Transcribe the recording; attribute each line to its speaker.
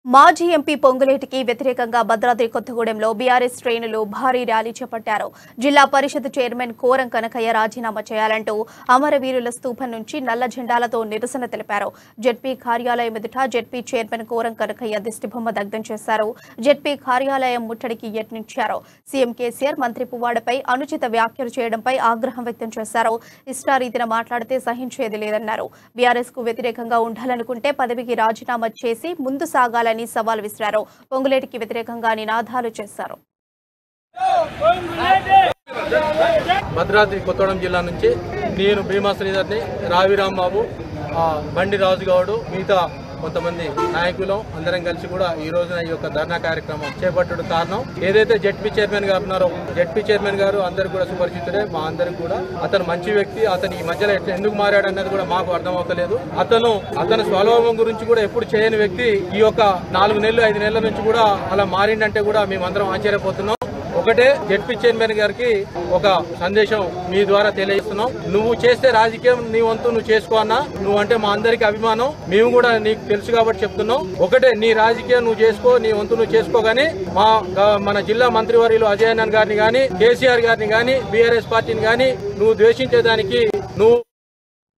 Speaker 1: మాజీ ఎంపీ పొంగులేటికి వ్యతిరేకంగా భద్రాద్రి కొత్తగూడెంలో బీఆర్ఎస్ శ్రేణులు భారీ ర్యాలీ చేపట్టారు. జిల్లా పరిషత్ చైర్మన్ కోరం కనకయ్య రాజీనామా చేయాలంటూ అమరవీరుల స్తూపం నుంచి నల్ల జెండాలతో నిరసన తెలిపారు. జెడ్పీ కార్యాలయం ఎదుట జెడ్పీ చైర్మన్ కోరం కనకయ్య దిష్టిబొమ్మ దగ్ధం చేశారు. జెడ్పీ కార్యాలయం ముట్టడికి యత్నించారు. సీఎం కేసీఆర్ మంత్రి పువ్వాడపై అనుచిత వ్యాఖ్యలు చేయడంపై ఆగ్రహం వ్యక్తం చేశారు. ఇష్టారీతిన మాట్లాడితే సహించేది లేదన్నారు. బీఆర్ఎస్ కు వ్యతిరేకంగా ఉండాలనుకుంటే పదవికి రాజీనామా చేసి ముందు సాగాలని సవాల్ విసిరారు. పొంగులేటికి వ్యతిరేకంగా నినాదాలు చేశారు.
Speaker 2: భద్రాద్రి కొత్తగూడెం జిల్లా నుంచి నేను భీమా శ్రీధర్ని, రావి రాంబాబు, బండి రాజుగౌడు, మిగతా కొంతమంది నాయకులు అందరం కలిసి కూడా ఈ రోజున ఈ యొక్క ధర్నా కార్యక్రమం చేపట్టడం కారణం, ఏదైతే జెడ్పీ చైర్మన్ గారు ఉన్నారో జెడ్పీ చైర్మన్ గారు అందరు కూడా సుపరిచితుడే. మా అందరికి కూడా అతను మంచి వ్యక్తి. అతను ఈ మధ్యలో ఎందుకు మారాడు అన్నది కూడా మాకు అర్థం అవుతలేదు. అతను స్వలాభం గురించి కూడా ఎప్పుడు చేయని వ్యక్తి ఈ యొక్క 4 నెలలు 5 నెలల నుంచి కూడా అలా మారిందంటే కూడా మేమందరం ఆశ్చర్యపోతున్నాం. ఒకటే జెడ్పీ చైర్మన్ గారికి ఒక సందేశం మీ ద్వారా తెలియజేస్తున్నాం. నువ్వు చేస్తే రాజకీయం నీ వంతు నువ్వు చేసుకో అన్నా. నువ్వు అంటే మా అందరికి అభిమానం, మేము కూడా నీకు తెలుసు కాబట్టి చెప్తున్నాం. ఒకటే, నీ రాజకీయం నువ్వు చేసుకో, నీ వంతు నువ్వు చేసుకో. గానీ మన జిల్లా మంత్రివర్యులు అజయ్ అన్నన్ గారిని గానీ, కేసీఆర్ గారిని గానీ, బీఆర్ఎస్ పార్టీని గానీ నువ్వు ద్వేషించేదానికి నువ్వు